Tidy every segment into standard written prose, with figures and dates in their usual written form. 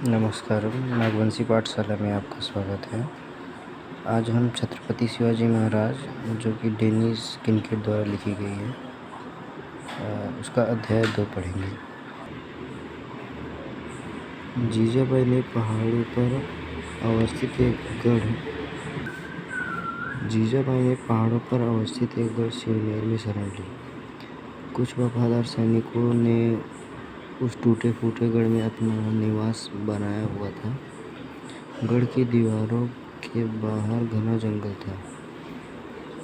नमस्कार, नागवंशी पाठशाला में आपका स्वागत है। आज हम छत्रपति शिवाजी महाराज, जो कि डेनिस किनकेट द्वारा लिखी गई है, उसका अध्याय 2 पढ़ेंगे। जीजाबाई ने पहाड़ों पर अवस्थित एक गढ़ सिरमौर में शरण ली। कुछ वफादार सैनिकों ने उस टूटे फूटे गढ़ में अपना निवास बनाया हुआ था। गढ़ की दीवारों के बाहर घना जंगल था,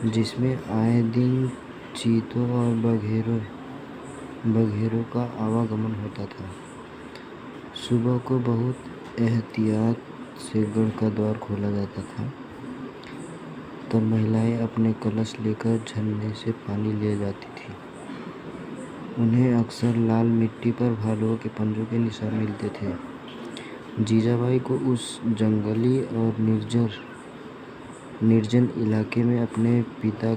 जिसमें आए दिन चीतों और बघेरों का आवागमन होता था। सुबह को बहुत एहतियात से गढ़ का द्वार खोला जाता था। तब महिलाएं अपने कलश लेकर झरने से पानी ले जाती थीं। उन्हें अक्सर लाल मिट्टी पर भालुओं के पंजों के निशान मिलते थे। जीजाबाई को उस जंगली और निर्जन इलाके में अपने पिता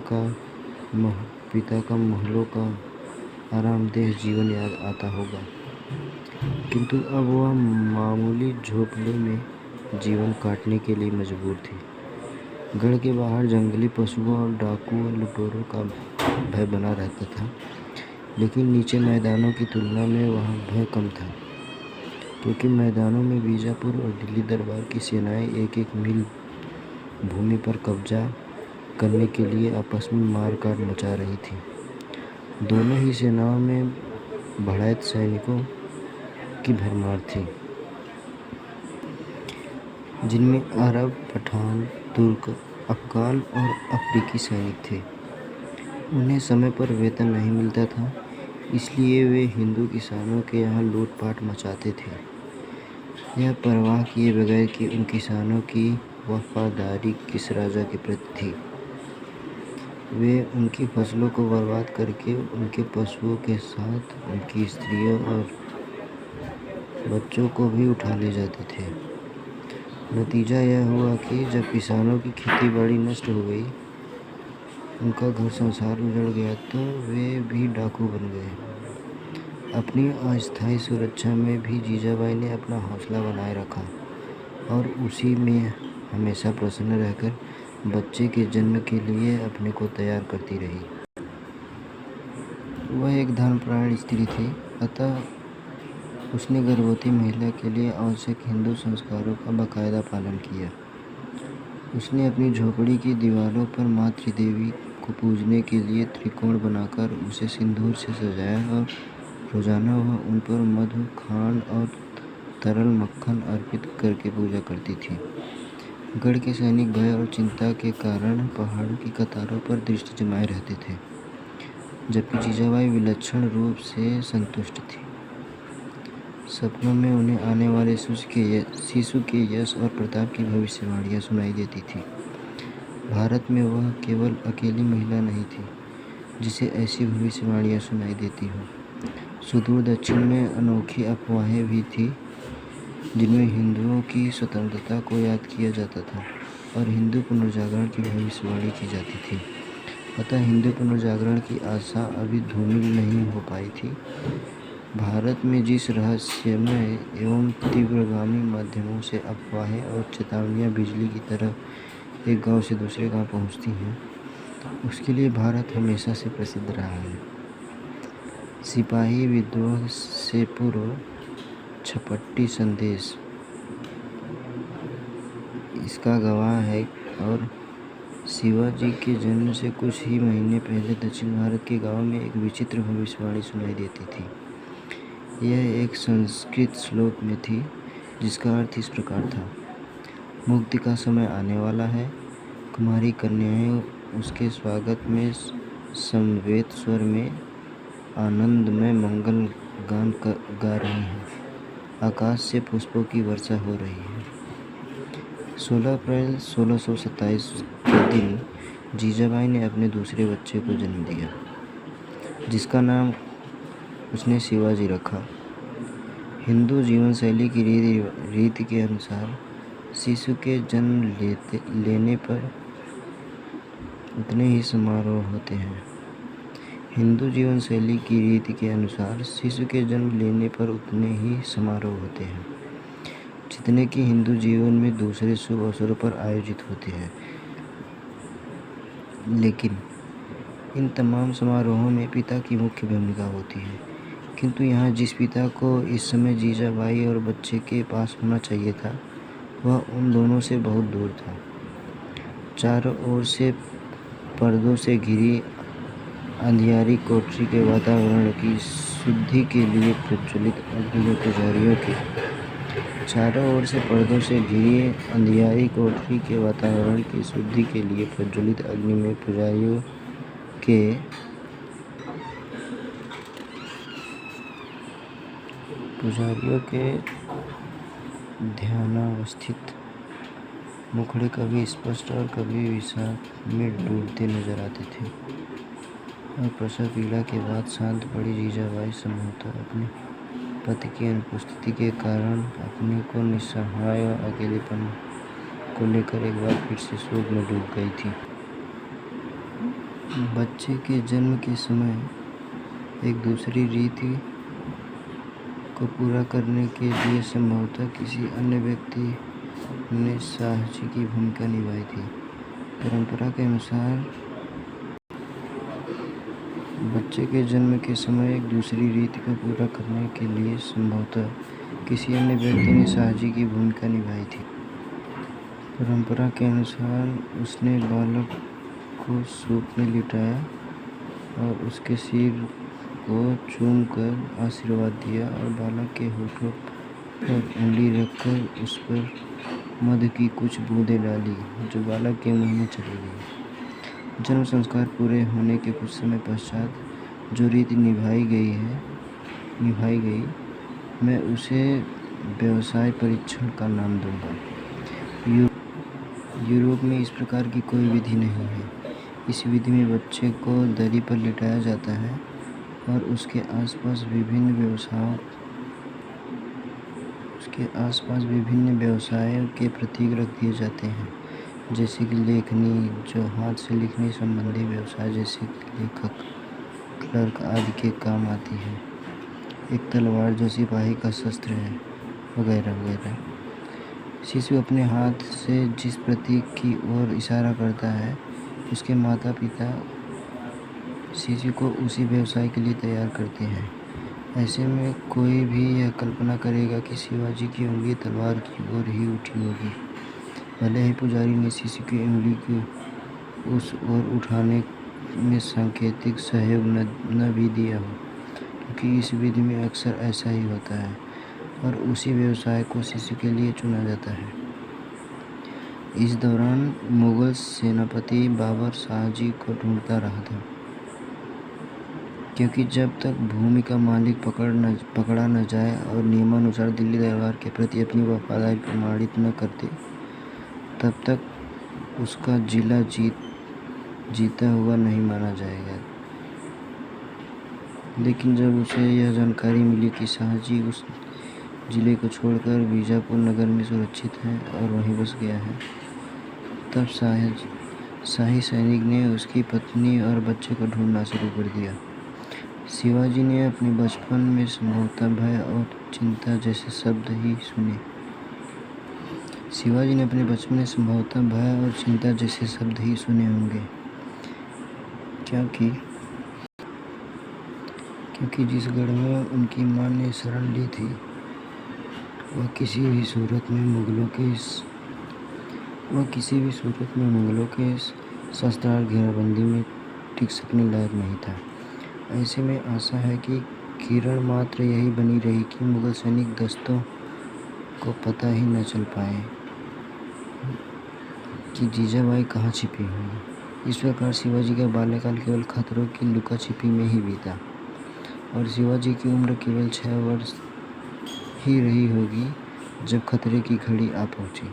का महलों का आरामदेह जीवन याद आता होगा, किंतु अब वह मामूली झोपड़े में जीवन काटने के लिए मजबूर थी। गढ़ के बाहर जंगली पशुओं और डाकू और लुटेरों का भय बना रहता था, लेकिन नीचे मैदानों की तुलना में वहाँ भय कम था, क्योंकि मैदानों में बीजापुर और दिल्ली दरबार की सेनाएं एक मील भूमि पर कब्जा करने के लिए आपस में मार-काट मचा रही थी। दोनों ही सेनाओं में बढ़ैत सैनिकों की भरमार थी, जिनमें अरब, पठान, तुर्क, अफगान और अफ्रीकी सैनिक थे। उन्हें समय पर वेतन नहीं मिलता था, इसलिए वे हिंदू किसानों के यहाँ लूटपाट मचाते थे, यह परवाह किए बगैर कि उन किसानों की वफादारी किस राजा के प्रति थी। वे उनकी फसलों को बर्बाद करके उनके पशुओं के साथ उनकी स्त्रियों और बच्चों को भी उठा ले जाते थे। नतीजा यह हुआ कि जब किसानों की खेती बाड़ी नष्ट हो गई, उनका घर संसार उजड़ गया, तो वे भी डाकू बन गए। अपनी अस्थायी सुरक्षा में भी जीजाबाई ने अपना हौसला बनाए रखा और उसी में हमेशा प्रसन्न रहकर बच्चे के जन्म के लिए अपने को तैयार करती रही। वह एक धर्मपरायण स्त्री थी, अतः उसने गर्भवती महिला के लिए आवश्यक हिंदू संस्कारों का बाकायदा पालन किया। उसने अपनी झोपड़ी की दीवारों पर मातृदेवी को पूजने के लिए त्रिकोण बनाकर उसे सिंदूर से सजाया और रोजाना वह उन पर मधु, खांड और तरल मक्खन अर्पित करके पूजा करती थी। गढ़ के सैनिक भय और चिंता के कारण पहाड़ों की कतारों पर दृष्टि जमाए रहते थे, जबकि जीजाबाई विलक्षण रूप से संतुष्ट थी। सपनों में उन्हें आने वाले शिशु के यश और प्रताप की भविष्यवाणियाँ सुनाई देती थी। भारत में वह केवल अकेली महिला नहीं थी जिसे ऐसी भविष्यवाणियाँ सुनाई देती हो। सुदूर दक्षिण में अनोखी अफवाहें भी थीं, जिनमें हिंदुओं की स्वतंत्रता को याद किया जाता था और हिंदू पुनर्जागरण की भविष्यवाणी की जाती थी। अतः हिंदू पुनर्जागरण की आशा अभी धूमिल नहीं हो पाई थी। भारत में जिस रहस्यमय एवं तीव्रगामी माध्यमों से अफवाहें और चेतावनियाँ बिजली की तरह एक गांव से दूसरे गांव पहुंचती हैं, उसके लिए भारत हमेशा से प्रसिद्ध रहा है। सिपाही विद्रोह से पूर्व छपट्टी संदेश इसका गवाह है और शिवाजी के जन्म से कुछ ही महीने पहले दक्षिण भारत के गांव में एक विचित्र भविष्यवाणी सुनाई देती थी। यह एक संस्कृत श्लोक में थी, जिसका अर्थ इस प्रकार था: मुक्ति का समय आने वाला है, कुमारी कन्याएं उसके स्वागत में समवेत स्वर में आनंदमय मंगल गान गा रही हैं, आकाश से पुष्पों की वर्षा हो रही है। 16 अप्रैल 1627 के दिन जीजाबाई ने अपने दूसरे बच्चे को जन्म दिया, जिसका नाम उसने शिवाजी रखा। हिंदू जीवन शैली की रीति के अनुसार शिशु के जन्म लेने पर उतने ही समारोह होते हैं। हिंदू जीवन शैली की रीति के अनुसार शिशु के जन्म लेने पर उतने ही समारोह होते हैं। जितने कि हिंदू जीवन में दूसरे शुभ अवसरों पर आयोजित होते हैं। लेकिन इन तमाम समारोहों में पिता की मुख्य भूमिका होती है। किंतु यहाँ जिस पिता को इस समय जीजाबाई और बच्चे के पास होना चाहिए था, वह उन दोनों से बहुत दूर था। चारों ओर से पर्दों से घिरी अंधियारी कोठरी के वातावरण की शुद्धि के लिए प्रज्वलित अग्नि में पुजारियों के चारों ओर से पर्दों से घिरी अंधियारी कोठरी के वातावरण की शुद्धि के लिए प्रज्वलित अग्नि में पुजारियों के ध्यानावस्थित मुखड़े कभी स्पष्ट और कभी विषाद में डूबते नजर आते थे। और प्रसव पीड़ा के बाद शांत पड़ी जीजाबाई संभवतः अपने पति की अनुपस्थिति के कारण अपने को निस्सहाय और अकेलेपन को लेकर एक बार फिर से शोक में डूब गई थी। बच्चे के जन्म के समय एक दूसरी रीति को पूरा करने के लिए संभवतः किसी अन्य व्यक्ति ने साहसी की भूमिका निभाई थी। परंपरा के अनुसार बच्चे के जन्म के समय एक दूसरी रीति को पूरा करने के लिए संभवतः किसी अन्य व्यक्ति ने साहसी की भूमिका निभाई थी। परंपरा के अनुसार उसने बालक को सूप में लिटाया और उसके सिर को चूमकर आशीर्वाद दिया और बालक के होठों पर उंगली रखकर उस पर मधु की कुछ बूंदें डाली, जो बालक के मुंह में चली गई। जन्म संस्कार पूरे होने के कुछ समय पश्चात जो रीति निभाई गई, मैं उसे व्यवसाय परीक्षण का नाम दूंगा। यूरोप में इस प्रकार की कोई विधि नहीं है। इस विधि में बच्चे को दरी पर लिटाया जाता है और उसके आसपास विभिन्न व्यवसायों के प्रतीक रख दिए जाते हैं, जैसे कि लेखनी, जो हाथ से लिखने संबंधी व्यवसाय जैसे लेखक, क्लर्क आदि के काम आती है। एक तलवार जो सिपाही का शस्त्र है, वगैरह वगैरह। शिशु अपने हाथ से जिस प्रतीक की ओर इशारा करता है, उसके माता पिता शिशु को उसी व्यवसाय के लिए तैयार करते हैं। ऐसे में कोई भी यह कल्पना करेगा कि शिवाजी की उंगली तलवार की ओर ही उठी होगी, भले ही पुजारी ने शिशु की उंगली को उस ओर उठाने में सांकेतिक सहयोग न भी दिया हो, क्योंकि इस विधि में अक्सर ऐसा ही होता है और उसी व्यवसाय को शिशु के लिए चुना जाता है। इस दौरान मुगल सेनापति बाबर शाहजी को ढूंढता रहा था, क्योंकि जब तक भूमि का मालिक पकड़ा न जाए और नियमानुसार दिल्ली दरबार के प्रति अपनी वफादारी प्रमाणित न करते, तब तक उसका जिला जीता हुआ नहीं माना जाएगा। लेकिन जब उसे यह जानकारी मिली कि शाहजी उस जिले को छोड़कर बीजापुर नगर में सुरक्षित हैं और वहीं बस गया है, तब शाही सैनिक ने उसकी पत्नी और बच्चे को ढूंढना शुरू कर दिया। शिवाजी ने अपने बचपन में संभवतः भय और चिंता जैसे शब्द ही सुने होंगे, क्योंकि जिस गढ़ में उनकी मां ने शरण ली थी, वह किसी भी सूरत में मुगलों के शस्त्रार घेराबंदी में टिक सकने लायक नहीं था। ऐसे में आशा है कि किरण मात्र यही बनी रही कि मुगल सैनिक दस्तों को पता ही न चल पाए कि जीजाबाई कहाँ छिपी हुई। इस प्रकार शिवाजी का बाल्यकाल केवल खतरों की लुका छिपी में ही बीता और शिवाजी की उम्र केवल 6 वर्ष ही रही होगी जब खतरे की घड़ी आ पहुंची।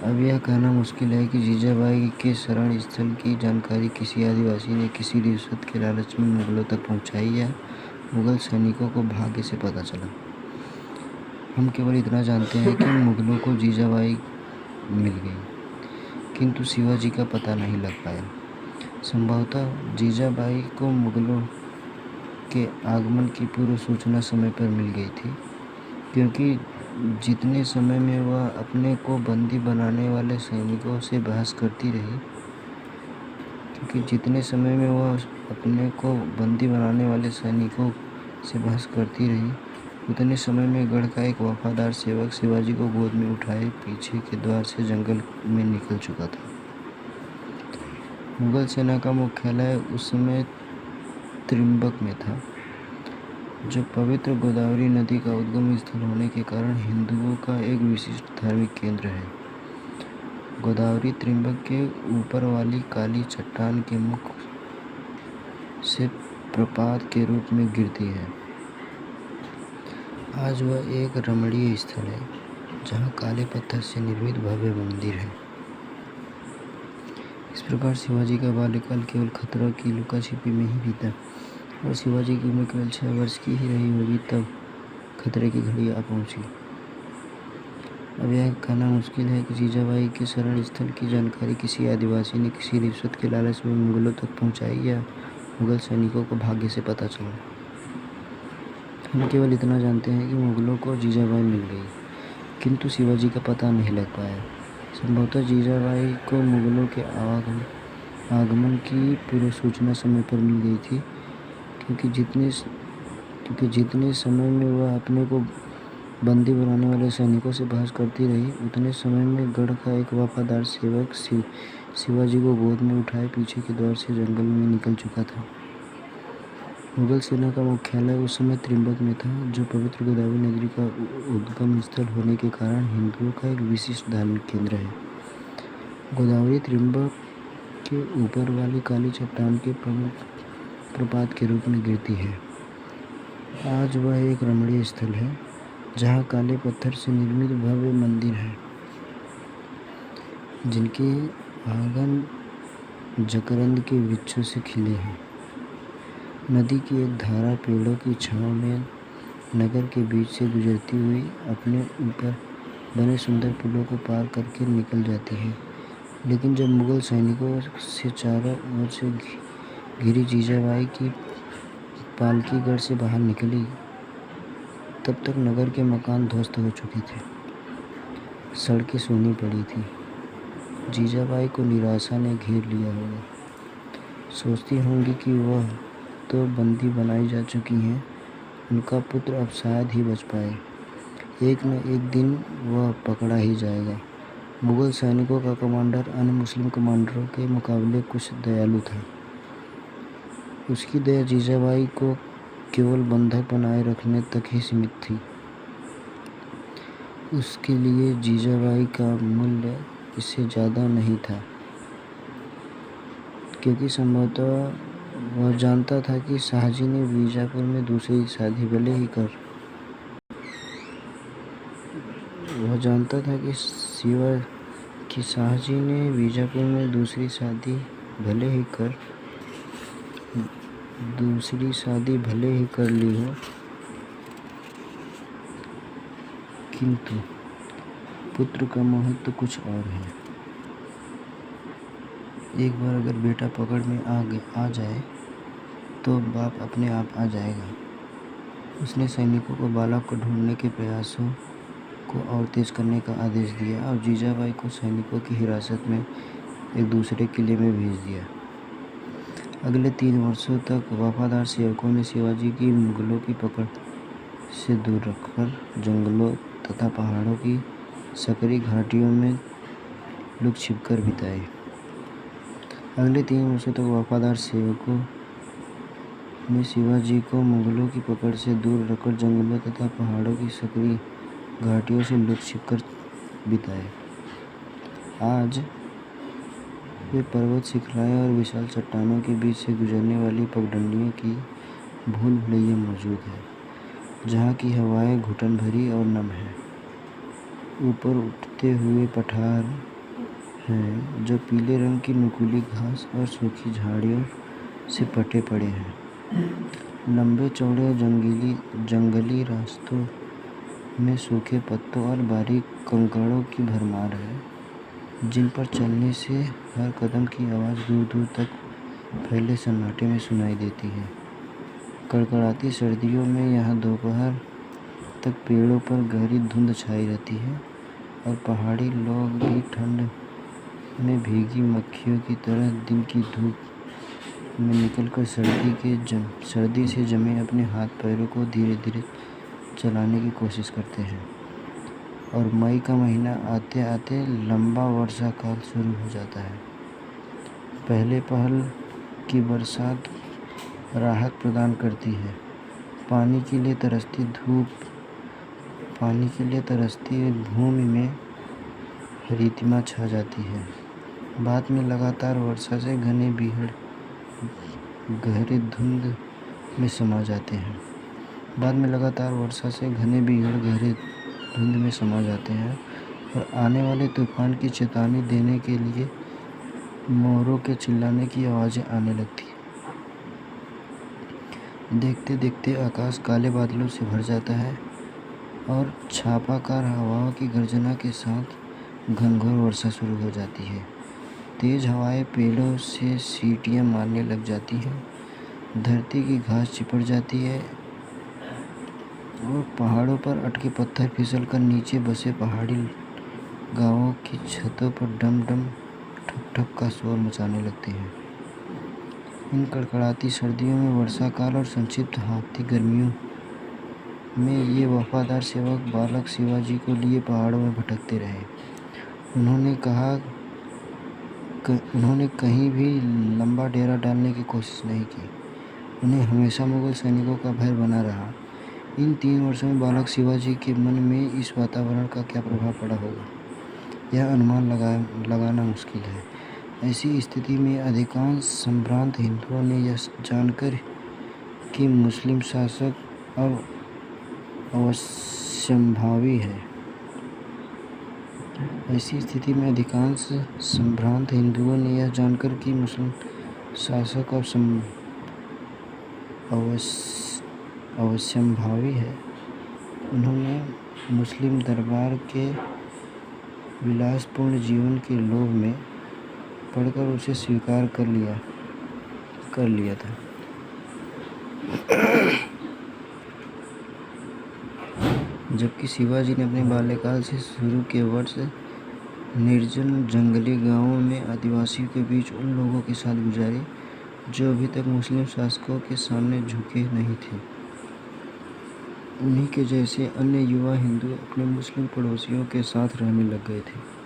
अब यह कहना मुश्किल है कि जीजाबाई के शरण स्थल की जानकारी किसी आदिवासी ने किसी रिश्वत के लालच में मुगलों तक पहुंचाई या मुगल सैनिकों को भाग्य से पता चला। हम केवल इतना जानते हैं कि मुगलों को जीजाबाई मिल गई, किंतु शिवाजी का पता नहीं लग पाया। संभवतः जीजाबाई को मुगलों के आगमन की पूर्व सूचना समय पर मिल गई थी, क्योंकि जितने समय में वह अपने को बंदी बनाने वाले सैनिकों से बहस करती रही जितने समय में वह अपने को बंदी बनाने वाले सैनिकों से बहस करती रही उतने समय में गढ़ का एक वफादार सेवक शिवाजी को गोद में उठाए पीछे के द्वार से जंगल में निकल चुका था। मुगल सेना का मुख्यालय उस समय त्रिम्बक में था, जो पवित्र गोदावरी नदी का उद्गम स्थल होने के कारण हिंदुओं का एक विशिष्ट धार्मिक केंद्र है। गोदावरी त्रिम्बक के ऊपर वाली काली चट्टान के मुख से प्रपात के रूप में गिरती है। आज वह एक रमणीय स्थल है, जहाँ काले पत्थर से निर्मित भव्य मंदिर है। इस प्रकार शिवाजी का बाल्यकाल केवल खतरा की लुका छिपी में ही बीता और शिवाजी की उम्र केवल 6 वर्ष की ही रही होगी तब खतरे की घड़ी आ पहुंची। अब यह कहना मुश्किल है कि जीजाबाई के शरण स्थल की जानकारी किसी आदिवासी ने किसी रिश्वत के लालच में मुगलों तक पहुंचाई या मुगल सैनिकों को भाग्य से पता चला। हम केवल इतना जानते हैं कि मुगलों को जीजाबाई मिल गई, किंतु शिवाजी का पता नहीं लग पाया। संभवतः जीजाबाई को मुगलों के आगमन की पूर्व सूचना समय पर मिल गई थी, क्योंकि जितने समय में वह अपने को बंदी बनाने वाले सैनिकों से बहस करती रही उतने समय में गढ़ का एक वफादार सेवक शिवाजी को गोद में उठाए पीछे के द्वार से जंगल में निकल चुका था। मुगल सेना का मुख्यालय उस समय त्रिम्बक में था, जो पवित्र गोदावरी नदी का उद्गम स्थल होने के कारण हिंदुओं का एक विशिष्ट धार्मिक केंद्र है। गोदावरी त्रिम्बक के ऊपर वाली काली चट्टान के प्रपात के रूप में गिरती है। आज वह एक रमणीय स्थल है, जहाँ काले पत्थर से निर्मित भव्य मंदिर है, जिनके आंगन जकरंद के वृक्षों से खिले हैं। नदी की एक धारा पेड़ों की छांव में नगर के बीच से गुजरती हुई अपने ऊपर बने सुंदर पुलों को पार करके निकल जाती है। लेकिन जब मुगल सैनिकों से चारों ओर से घिरी जीजाबाई की पालकी गढ़ से बाहर निकली, तब तक नगर के मकान ध्वस्त हो चुके थे, सड़कें सूनी पड़ी थी। जीजाबाई को निराशा ने घेर लिया होगा। सोचती होंगी कि वह तो बंदी बनाई जा चुकी हैं, उनका पुत्र अब शायद ही बच पाए। एक न एक दिन वह पकड़ा ही जाएगा। मुगल सैनिकों का कमांडर अन्य मुस्लिम कमांडरों के मुकाबले कुछ दयालु था। उसकी दया जीजाबाई को केवल बंधक बनाए रखने तक ही सीमित थी। उसके लिए जीजाबाई का मूल्य इससे ज़्यादा नहीं था, क्योंकि संभवतः वह जानता था कि शाहजी ने बीजापुर में दूसरी शादी भले ही कर ली हो, किंतु पुत्र का महत्व कुछ और है। एक बार अगर बेटा पकड़ में आ जाए तो बाप अपने आप आ जाएगा। उसने सैनिकों को बालक को ढूंढने के प्रयासों को और तेज करने का आदेश दिया और जीजाबाई को सैनिकों की हिरासत में एक दूसरे किले में भेज दिया। अगले 3 वर्षों तक वफादार सेवकों ने शिवाजी की मुगलों की पकड़ से दूर रखकर जंगलों तथा पहाड़ों की सकरी घाटियों में लुक छिपकर बिताए। अगले 3 वर्षों तक वफादार सेवकों ने शिवाजी को मुगलों की पकड़ से दूर रखकर जंगलों तथा पहाड़ों की सकरी घाटियों से लुक छिपकर बिताए। आज वे पर्वत श्रृंखलाएं और विशाल चट्टानों के बीच से गुजरने वाली पगडंडियों की भूल भुलैया मौजूद है, जहाँ की हवाएं घुटन भरी और नम हैं। ऊपर उठते हुए पठार हैं, जो पीले रंग की नुकीली घास और सूखी झाड़ियों से पटे पड़े हैं। लंबे चौड़े जंगली रास्तों में सूखे पत्तों और बारीक कंकड़ों की भरमार है, जिन पर चलने से हर कदम की आवाज़ दूर दूर तक फैले सन्नाटे में सुनाई देती है। कड़कड़ाती सर्दियों में यहाँ दोपहर तक पेड़ों पर गहरी धुंध छाई रहती है और पहाड़ी लोग भी ठंड में भीगी मक्खियों की तरह दिन की धूप में निकलकर सर्दी से जमे अपने हाथ पैरों को धीरे धीरे चलाने की कोशिश करते हैं। और मई का महीना आते आते लंबा वर्षा काल शुरू हो जाता है। पहले पहल की बरसात राहत प्रदान करती है। पानी के लिए तरसती भूमि में रितिमा छा जाती है। बाद में लगातार वर्षा से घने बीहड़ गहरे धुंध में समा जाते हैं और आने वाले तूफान की चेतावनी देने के लिए मोरों के चिल्लाने की आवाज़ें आने लगती हैं। देखते देखते आकाश काले बादलों से भर जाता है और छापाकार हवाओं की गर्जना के साथ घनघोर वर्षा शुरू हो जाती है। तेज हवाएं पेड़ों से सीटियां मारने लग जाती हैं, धरती की घास चिपट जाती है और पहाड़ों पर अटके पत्थर फिसलकर नीचे बसे पहाड़ी गांवों की छतों पर डम डम ठप ठप का शोर मचाने लगते हैं। इन कड़कड़ाती सर्दियों में, वर्षा काल और संक्षिप्त हाँफती गर्मियों में ये वफादार सेवक बालक शिवाजी को लिए पहाड़ों में भटकते रहे। उन्होंने कहीं भी लंबा डेरा डालने की कोशिश नहीं की। उन्हें हमेशा मुगल सैनिकों का भय बना रहा। इन 3 वर्षों में बालक शिवाजी के मन में इस वातावरण का क्या प्रभाव पड़ा होगा, यह अनुमान लगाना मुश्किल है। ऐसी स्थिति में अधिकांश संभ्रांत हिंदुओं ने यह जानकर कि मुस्लिम शासक अब अवश्यंभावी है, उन्होंने मुस्लिम दरबार के विलासपूर्ण जीवन के लोभ में पड़कर उसे स्वीकार कर लिया था। जबकि शिवाजी ने अपने बाल्यकाल से शुरू के वर्ष निर्जन जंगली गांवों में आदिवासियों के बीच उन लोगों के साथ गुजारे जो अभी तक मुस्लिम शासकों के सामने झुके नहीं थे। उन्हीं के जैसे अन्य युवा हिंदू अपने मुस्लिम पड़ोसियों के साथ रहने लग गए थे।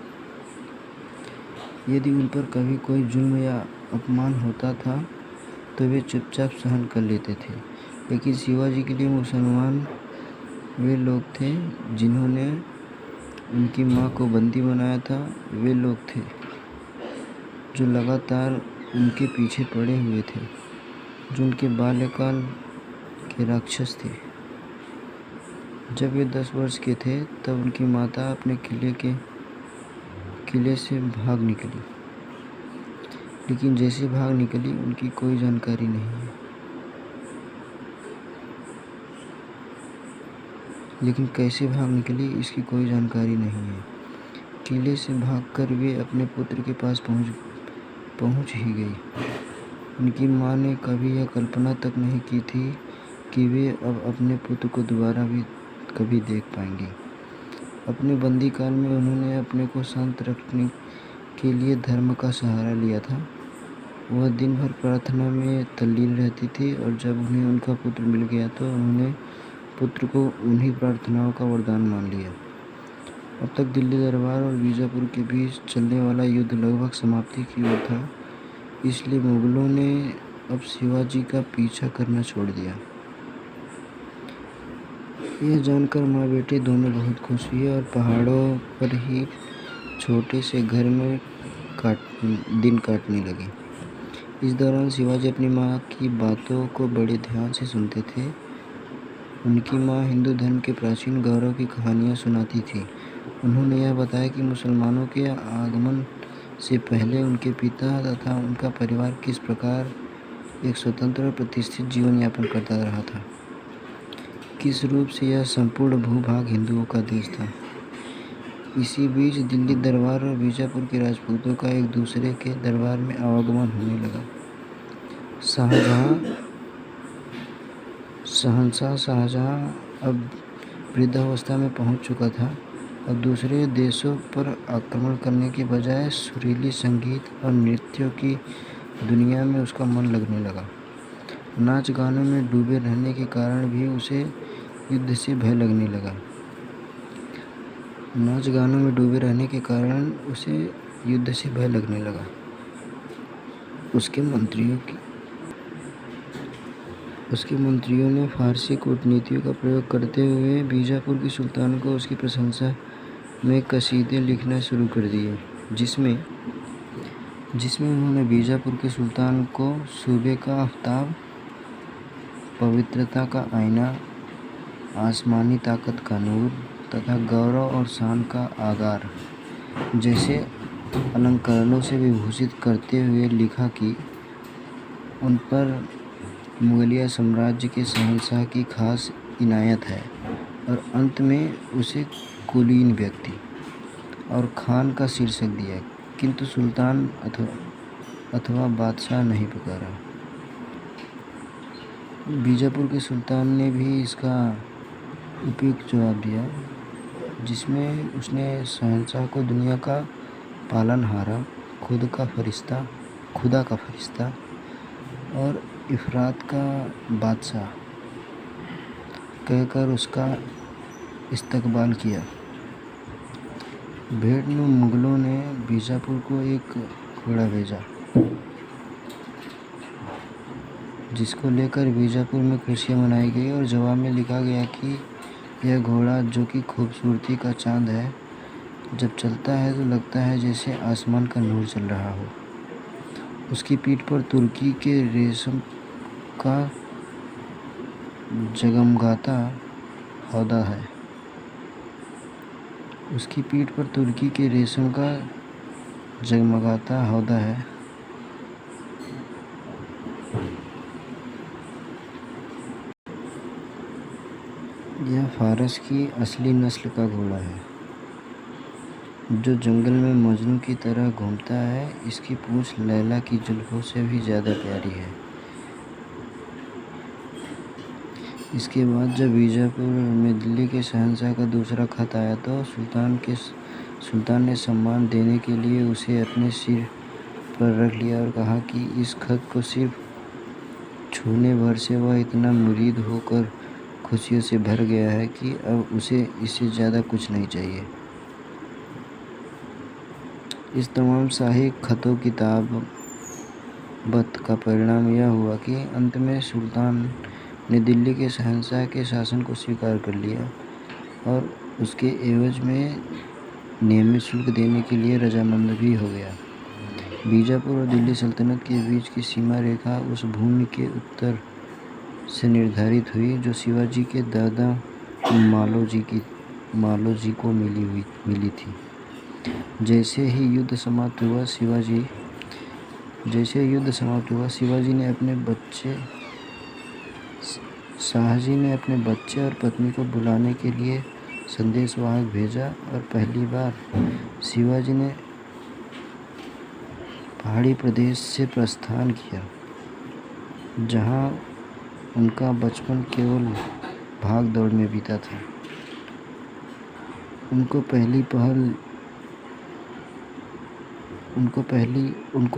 यदि उन पर कभी कोई जुल्म या अपमान होता था तो वे चुपचाप सहन कर लेते थे। लेकिन शिवाजी के लिए मुसलमान वे लोग थे जिन्होंने उनकी मां को बंदी बनाया था। वे लोग थे जो लगातार उनके पीछे पड़े हुए थे, जो उनके बाल्यकाल के राक्षस थे। जब वे 10 वर्ष के थे तब उनकी माता अपने किले से भाग निकली। लेकिन जैसे भाग निकली उनकी कोई जानकारी नहीं है। लेकिन कैसे भाग निकली इसकी कोई जानकारी नहीं है। किले से भागकर वे अपने पुत्र के पास पहुंच ही गई। उनकी मां ने कभी यह कल्पना तक नहीं की थी कि वे अब अपने पुत्र को दोबारा भी कभी देख पाएंगी। अपने बंदी काल में उन्होंने अपने को शांत रखने के लिए धर्म का सहारा लिया था। वह दिन भर प्रार्थना में तल्लीन रहती थी और जब उन्हें उनका पुत्र मिल गया तो उन्होंने पुत्र को उन्हीं प्रार्थनाओं का वरदान मान लिया। अब तक दिल्ली दरबार और बीजापुर के बीच चलने वाला युद्ध लगभग समाप्ति की ओर था, इसलिए मुगलों ने अब शिवाजी का पीछा करना छोड़ दिया। यह जानकर माँ बेटे दोनों बहुत खुश हुए और पहाड़ों पर ही छोटे से घर में दिन काटने लगे। इस दौरान शिवाजी अपनी माँ की बातों को बड़े ध्यान से सुनते थे। उनकी माँ हिंदू धर्म के प्राचीन गौरव की कहानियाँ सुनाती थी। उन्होंने यह बताया कि मुसलमानों के आगमन से पहले उनके पिता तथा उनका परिवार किस प्रकार एक स्वतंत्र और प्रतिष्ठित जीवन यापन करता रहा था। किस रूप से यह संपूर्ण भूभाग हिंदुओं का देश था। इसी बीच दिल्ली दरबार और बीजापुर के राजपूतों का एक दूसरे के दरबार में आवागमन होने लगा। शहंशाह शाहजहां अब वृद्धावस्था में पहुंच चुका था। अब दूसरे देशों पर आक्रमण करने के बजाय सुरीली संगीत और नृत्यों की दुनिया में उसका मन लगने लगा। नाच गानों में डूबे रहने के कारण भी उसे युद्ध से भय लगने लगा। नाच गानों में डूबे रहने के कारण उसे युद्ध से भय लगने लगा। उसके मंत्रियों ने फारसी कूटनीतियों का प्रयोग करते हुए बीजापुर की सुल्तान को उसकी प्रशंसा में कसीदे लिखना शुरू कर दिए, जिसमें उन्होंने बीजापुर के सुल्तान को सूबे का आफताब, पवित्रता का आईना, आसमानी ताकत का नूर तथा गौरव और शान का आगार जैसे अलंकरणों से विभूषित करते हुए लिखा कि उन पर मुगलिया साम्राज्य के शहंशाह की खास इनायत है और अंत में उसे कुलीन व्यक्ति और खान का शीर्षक दिया, किंतु सुल्तान अथवा बादशाह नहीं पुकारा। बीजापुर के सुल्तान ने भी इसका उपयुक्त जवाब दिया, जिसमें उसने शहंशाह को दुनिया का पालनहारा, खुदा का फरिश्ता और इफ़रात का बादशाह कहकर उसका इस्तकबाल किया। भेंट में मुगलों ने बीजापुर को एक घोड़ा भेजा, जिसको लेकर बीजापुर में खुशियां मनाई गई और जवाब में लिखा गया कि यह घोड़ा, जो कि खूबसूरती का चांद है, जब चलता है तो लगता है जैसे आसमान का नूर चल रहा हो। उसकी पीठ पर तुर्की के रेशम का जगमगाता हौदा है। यह फारस की असली नस्ल का घोड़ा है, जो जंगल में मजनू की तरह घूमता है। इसकी पूंछ लैला की जुल्फों से भी ज़्यादा प्यारी है। इसके बाद जब बीजापुर में दिल्ली के शहंशाह का दूसरा खत आया तो सुल्तान ने सम्मान देने के लिए उसे अपने सिर पर रख लिया और कहा कि इस खत को सिर्फ छूने भर से वह इतना मुरीद होकर खुशियों से भर गया है कि अब उसे इससे ज़्यादा कुछ नहीं चाहिए। इस तमाम शाही खतों किताबत का परिणाम यह हुआ कि अंत में सुल्तान ने दिल्ली के शहंशाह के शासन को स्वीकार कर लिया और उसके एवज में नियमित शुल्क देने के लिए रजामंद भी हो गया। बीजापुर और दिल्ली सल्तनत के बीच की सीमा रेखा उस भूमि के उत्तर से निर्धारित हुई जो शिवाजी के दादा मालोजी को मिली थी। जैसे ही युद्ध समाप्त हुआ, शाहजी ने अपने बच्चे और पत्नी को बुलाने के लिए संदेशवाहक भेजा और पहली बार शिवाजी ने पहाड़ी प्रदेश से प्रस्थान किया, जहां उनका बचपन केवल भाग दौड़ में बीता था। उनको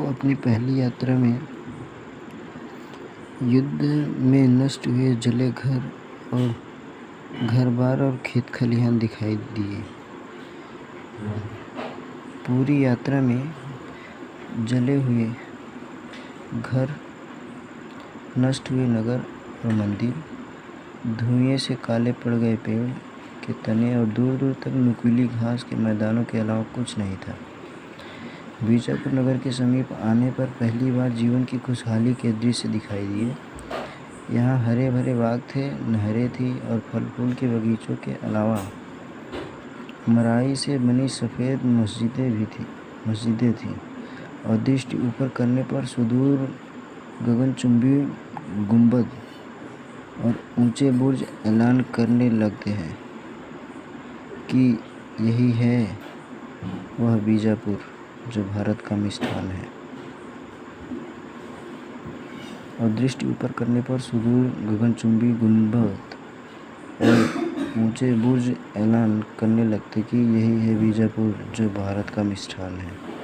अपनी पहली यात्रा में युद्ध में नष्ट हुए जले घर-बार और खेत खलिहान दिखाई दिए। पूरी यात्रा में जले हुए घर, नष्ट हुए नगर और मंदिर, धुएं से काले पड़ गए पेड़ के तने और दूर दूर तक नुकीली घास के मैदानों के अलावा कुछ नहीं था। बीजापुर नगर के समीप आने पर पहली बार जीवन की खुशहाली के दृश्य दिखाई दिए। यहाँ हरे भरे बाग थे, नहरें थी और फल फूल के बगीचों के अलावा मराई से बनी सफ़ेद मस्जिदें थीं और दृष्टि ऊपर करने पर सुदूर गगनचुंबी गुंबद और ऊंचे बुर्ज ऐलान करने लगते हैं कि यही है वह बीजापुर जो भारत का मिष्ठान है। और दृष्टि ऊपर करने पर सुदूर गगनचुंबी गुंबद और ऊंचे बुर्ज ऐलान करने लगते कि यही है बीजापुर जो भारत का मिष्ठान है।